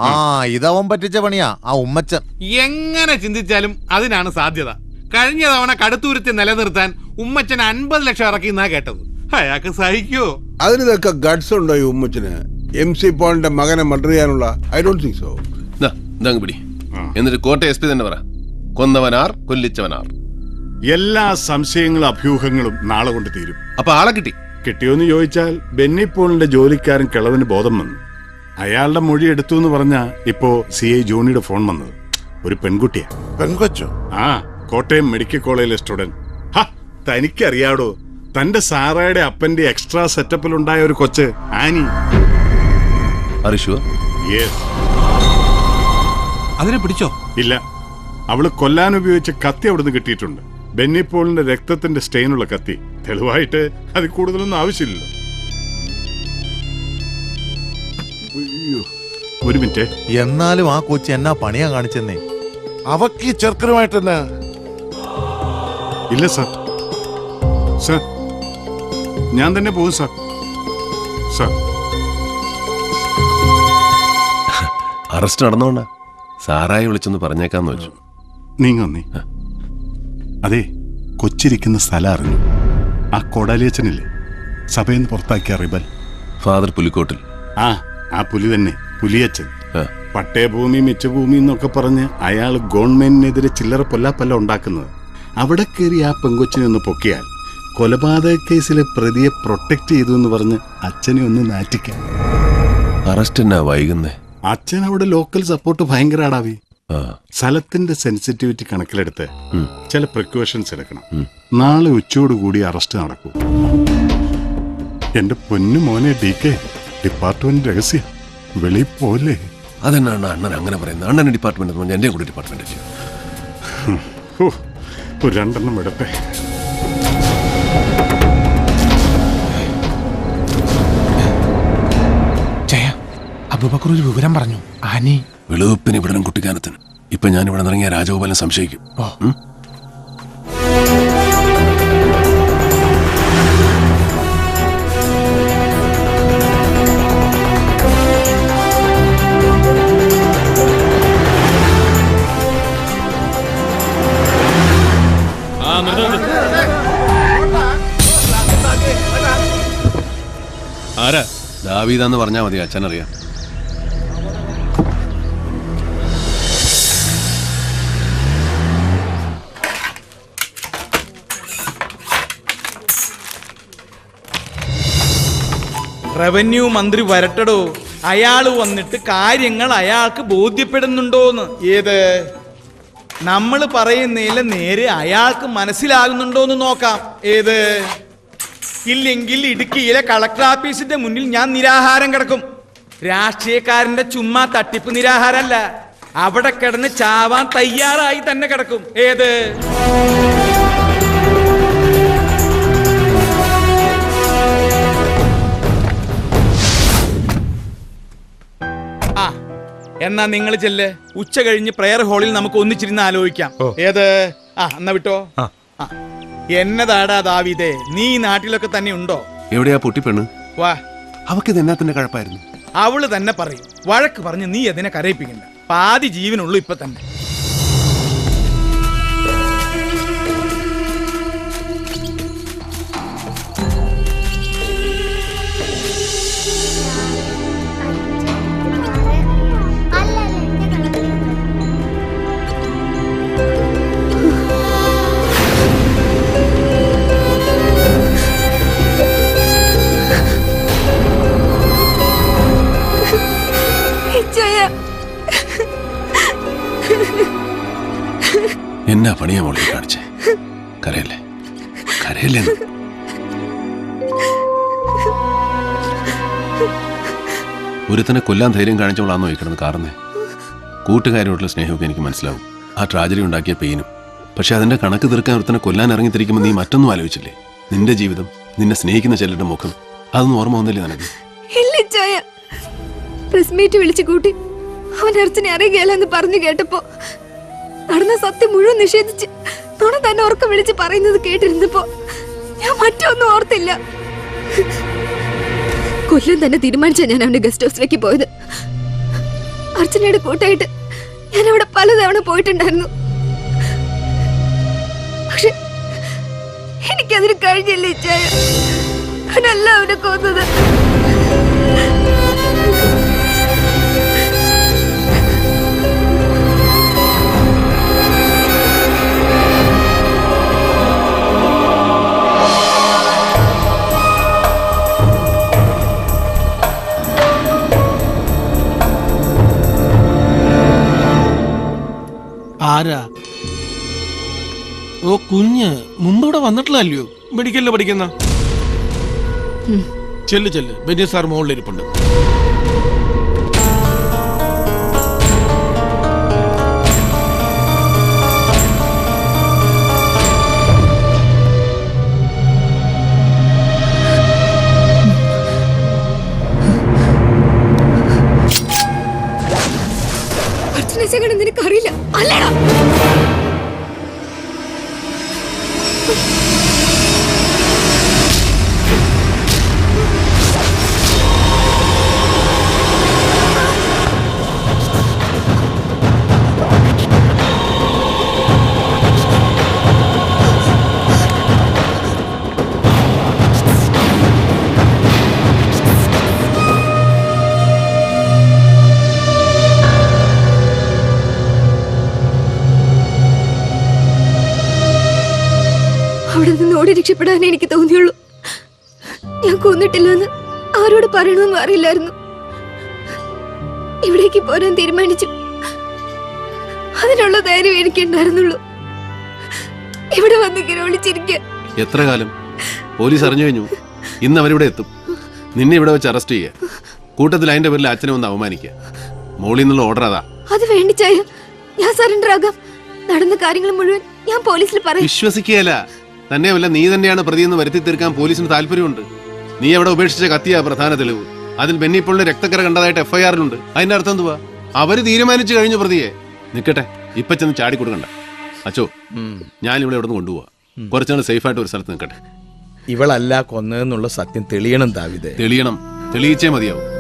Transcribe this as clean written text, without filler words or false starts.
ആ ഇതവൻ പറ്റിച്ച പണിയാ ആ ഉമ്മച്ചൻ. എങ്ങനെ ചിന്തിച്ചാലും അതിനാണ് സാധ്യത. കഴിഞ്ഞ തവണ കടുത്തൂരത്തെ നിലനിർത്താൻ ഉമ്മച്ചൻ 50 ലക്ഷം ഇറക്കി എന്നാ കേട്ടത്. അയാൾക്ക് സഹിക്കോ? അതിനൊക്കെ ഗഡ്സ് ഉണ്ടോ ഈ ഉമ്മച്ചന്? MC പോളിന്റെ മകനെ മർഡർ ചെയ്യാനുള്ള? I don't think so. പിടി. എന്നിട്ട് കോട്ടയം SP തന്നെ പറ, കൊന്നവനാർ കൊല്ലിച്ചവനാർ. എല്ലാ സംശയങ്ങളും അഭ്യൂഹങ്ങളും നാളെ കൊണ്ട് തീരും. അപ്പൊ ആളെ കിട്ടി? കിട്ടിയോന്ന് ചോദിച്ചാൽ ബെന്നി പോളിന്റെ ജോലിക്കാരൻ കിളവന് ബോധം വന്നു. അയാളുടെ മൊഴി എടുത്തു എന്ന് പറഞ്ഞാ ഇപ്പോ CI ജോണിയുടെ ഫോൺ വന്നത്. ഒരു പെൺകുട്ടിയാ. പെൺകൊച്ചോ? ആ, കോട്ടയം മെഡിക്കൽ കോളേജിലെ സ്റ്റുഡന്റ്. തനിക്കറിയാടോ, തന്റെ സാറയുടെ അപ്പന്റെ എക്സ്ട്രാ സെറ്റപ്പിൽ ഉണ്ടായ ഒരു കൊച്ച് ആനി. അതിനെ പിടിച്ചോ? ഇല്ല, അവള് കൊല്ലാൻ ഉപയോഗിച്ച കത്തി അവിടുന്ന് കിട്ടിയിട്ടുണ്ട്. ബെന്നി പോളിന്റെ രക്തത്തിന്റെ സ്റ്റെയിനുള്ള കത്തി. തെളിവായിട്ട് അത് കൂടുതലൊന്നും ആവശ്യമില്ലല്ലോ. ഒരു മിനിറ്റ്. എന്നാലും ആ കൊച്ചി എന്നാ പണിയാ കാണിച്ചെന്നേ. അവക്ക് ചെറുക്കനുമായിട്ട് തന്നെ? ഇല്ല സാർ, സാർ ഞാൻ തന്നെ പോകും സാർ. സാർ അറസ്റ്റ് നടന്നോണ്ടാ സാറായി വിളിച്ചൊന്ന് പറഞ്ഞേക്കാന്ന് വെച്ചു. നീങ്ങി. അതെ, കൊച്ചിരിക്കുന്ന സ്ഥലം അറിഞ്ഞു. ആ കൊടാലിയച്ചനില്ലേ, സഭയിൽ നിന്ന് പുറത്താക്കിയ റിബൽ ഫാദർ പുലിക്കോട്ടിൽ. ആ പുലി തന്നെ, പുലിയച്ചൻ. പട്ടയഭൂമി മിച്ചഭൂമി എന്നൊക്കെ പറഞ്ഞ് അയാൾ ഗവൺമെന്റിനെതിരെ ചില്ലറ പൊല്ലാപ്പല്ല ഉണ്ടാക്കുന്നത്. അവിടെ കയറി ആ പെങ്കൊച്ചിനെ ഒന്ന് പൊക്കിയാൽ കൊലപാതക കേസിലെ പ്രതിയെ പ്രൊട്ടക്ട് ചെയ്തു എന്ന് പറഞ്ഞ് അച്ഛനെ ഒന്ന് നാറ്റിക്കാം. അറസ്റ്റ് എന്നാ വൈകുന്നേ? അച്ഛൻ അവിടെ ലോക്കൽ സപ്പോർട്ട് ഭയങ്കര ആടാവി. സ്ഥലത്തിന്റെ സെൻസിറ്റിവിറ്റി കണക്കിലെടുത്ത് ചില പ്രിക്കോഷൻസ് എടുക്കണം. നാളെ ഉച്ചയോടുകൂടി അറസ്റ്റ് നടക്കും. എന്റെ പൊന്നു മോനെ DK, ഡിപ്പാർട്ട്മെന്റ് രഹസ്യ വെളി പോലെ. അതെന്നാണ് അണ്ണൻ അങ്ങനെ പറയുന്നത്? അണ്ണൻ ഡിപ്പാർട്ട്മെന്റ്, എന്റെ കൂടെ ഡിപ്പാർട്ട്മെന്റ്. ഒരു 2 എണ്ണം എടുപ്പേ. അബൂബക്കർ ഒരു വിവരം പറഞ്ഞു. ആനി വെളുപ്പിന് ഇവിടെ കുട്ടിക്കാനത്തിന്. ഇപ്പൊ ഞാൻ ഇവിടെ ഇറങ്ങിയ രാജഗോപാലൻ സംശയിക്കും. ആരാ? ദാവീദാന്ന് പറഞ്ഞാ മതി, അച്ഛനറിയാം. റവന്യൂ മന്ത്രി വരട്ടടോ. അയാള് വന്നിട്ട് കാര്യങ്ങൾ അയാൾക്ക് ബോധ്യപ്പെടുന്നുണ്ടോന്ന്. ഏത് നമ്മൾ പറയുന്നതിൽ നേരെ അയാൾക്ക് മനസ്സിലാകുന്നുണ്ടോന്ന് നോക്കാം. ഏത് ഇല്ലെങ്കിൽ ഇടുക്കിയിലെ കളക്ടർ ഓഫീസിന്റെ മുന്നിൽ ഞാൻ നിരാഹാരം കിടക്കും. രാഷ്ട്രീയക്കാരന്റെ ചുമ്മാ തട്ടിപ്പ് നിരാഹാരമല്ല, അവിടെ കിടന്ന് ചാവാൻ തയ്യാറായി തന്നെ കിടക്കും. ഏത് എന്നാ നിങ്ങൾ ചെല്ല്. ഉച്ച കഴിഞ്ഞ് പ്രയർ ഹാളിൽ നമുക്ക് ഒന്നിച്ചിരുന്ന് ആലോചിക്കാം. ഏത് എന്നാ വിട്ടോ. എന്നതാടാ ദാവീദേ, നീ നാട്ടിലൊക്കെ തന്നെ ഉണ്ടോ? എവിടെയാ പൊട്ടിപ്പെണ്ണ്? വാ, അവക്ക് തന്നെ കഴപ്പായിരുന്നു. അവള് തന്നെ പറയും. വഴക്ക് പറഞ്ഞ് നീ അതിനെ കരയിപ്പിക്കണ്ട. പാതി ജീവനുള്ളൂ ഇപ്പൊ തന്നെ. എന്നാ പണിയാ മോളെ കാണിച്ചേ? കരയല്ലേ, കരയല്ലേ? ഒരുത്തനെ കൊല്ലാൻ ധൈര്യം കാണിച്ചവളാന്നോ ഈ കിടന്ന് കാറുന്നേ? കൂട്ടുകാരോടുള്ള സ്നേഹമൊക്കെ എനിക്ക് മനസ്സിലാവും, ആ ട്രാജഡി ഉണ്ടാക്കിയ പെയിനും. പക്ഷെ അതിന്റെ കണക്ക് തീർക്കാൻ ഒരുത്തനെ കൊല്ലാൻ ഇറങ്ങിത്തിരിക്കുമ്പോൾ നീ മറ്റൊന്നും ആലോചിച്ചില്ലേ? നിന്റെ ജീവിതം, നിന്നെ സ്നേഹിക്കുന്ന ചിലരുടെ മുഖം, അതൊന്നും ഓർമ്മ വന്നില്ലേ നിനക്ക്? പ്രസ് മീറ്റ് വിളിച്ചു കൂട്ടി അവൻ അർച്ചനെ അറിയുകയല്ലെന്ന് പറഞ്ഞു കേട്ടപ്പോ നടന്ന സത്യം മുഴുവൻ നിഷേധിച്ച് നുണ തന്നെ ഉറക്കം വിളിച്ച് പറയുന്നത് കേട്ടിരുന്നപ്പോ ഞാൻ മറ്റൊന്നും ഓർത്തില്ല. കൊല്ലം തന്നെ തീരുമാനിച്ചാ ഞാൻ അവന്റെ ഗസ്റ്റ് ഹൗസിലേക്ക് പോയത്. അർച്ചനയുടെ കൂട്ടായിട്ട് ഞാൻ അവിടെ പലതവണ പോയിട്ടുണ്ടായിരുന്നു. പക്ഷെ എനിക്കതിന് കഴിഞ്ഞില്ല ഇച്ചായ. ഞാനല്ല അവനെ കൊന്നത്. ആരാ? ഓ കുഞ്ഞ് മുമ്പ് ഇവിടെ വന്നിട്ടില്ലല്ലോ. മെഡിക്കലില് പഠിക്കുന്ന ചെല്ല് ചെല്ല്. ബെന്നി സാർ മുകളിലിരിപ്പുണ്ട്. നിനക്കറിയില്ല അല്ലടാ. അവിടെ നിന്ന് ഓടി രക്ഷപ്പെടാനേ എനിക്ക് തോന്നിയുള്ളൂ. ഞാൻ കൊന്നിട്ടില്ലെന്ന് ആരോട് പറയണമെന്നും അറിയില്ലായിരുന്നു. ഇവിടേക്ക് പോരാൻ തീരുമാനിച്ചു. അതിനുള്ള ധൈര്യം എനിക്ക് ഉണ്ടായിരുന്നുള്ളൂ. ഇവിടെ വന്നിങ്ങനെ ഒളിച്ചിരിക്കുക. എത്ര കാലം? പോലീസ് അറിഞ്ഞു കഴിഞ്ഞു. ഇന്ന് അവരിവിടെ എത്തും. നിന്നെ ഇവിടെ വെച്ച് അറസ്റ്റ് ചെയ്യുക. കൂട്ടത്തിൽ അതിന്റെ പേരിൽ അച്ഛനെ ഒന്ന് അവമാനിക്കുക. മോളിൽ നിന്നുള്ള ഓർഡർ അതാ. അത് വേണ്ടിച്ചായ ഞാൻ സറണ്ടർ ആകാം. നടന്ന കാര്യങ്ങൾ മുഴുവൻ ഞാൻ പോലീസിൽ പറയാം. വിശ്വസിക്കുകയല്ല. തന്നെയല്ല, നീ തന്നെയാണ് പ്രതിയെന്ന് വരുത്തി തീർക്കാൻ പോലീസിന് താല്പര്യമുണ്ട്. നീ അവിടെ ഉപേക്ഷിച്ച കത്തിയാ പ്രധാന തെളിവ്. അതിൽ ബെന്നിപ്പോളിന്റെ രക്തക്കര കണ്ടതായിട്ട് എഫ്ഐആറിലുണ്ട്. അതിന്റെ അർത്ഥം എന്തുവാ? അവര് തീരുമാനിച്ചു കഴിഞ്ഞു പ്രതിയെ. നിക്കട്ടെ, ഇപ്പൊ ചെന്ന് ചാടി കൊടുക്കണ്ട. അച്ചോ, ഞാൻ ഇവിടെ ഇവിടെ നിന്ന് കൊണ്ടുപോവാ. കുറച്ചാണ് സേഫ് ആയിട്ട് ഒരു സ്ഥലത്ത് നിൽക്കട്ടെ. ഇവളല്ല കൊന്നതെന്നുള്ള സത്യം തെളിയണം ദാവിദേ. തെളിയണം. തെളിയിച്ചേ മതിയാവും.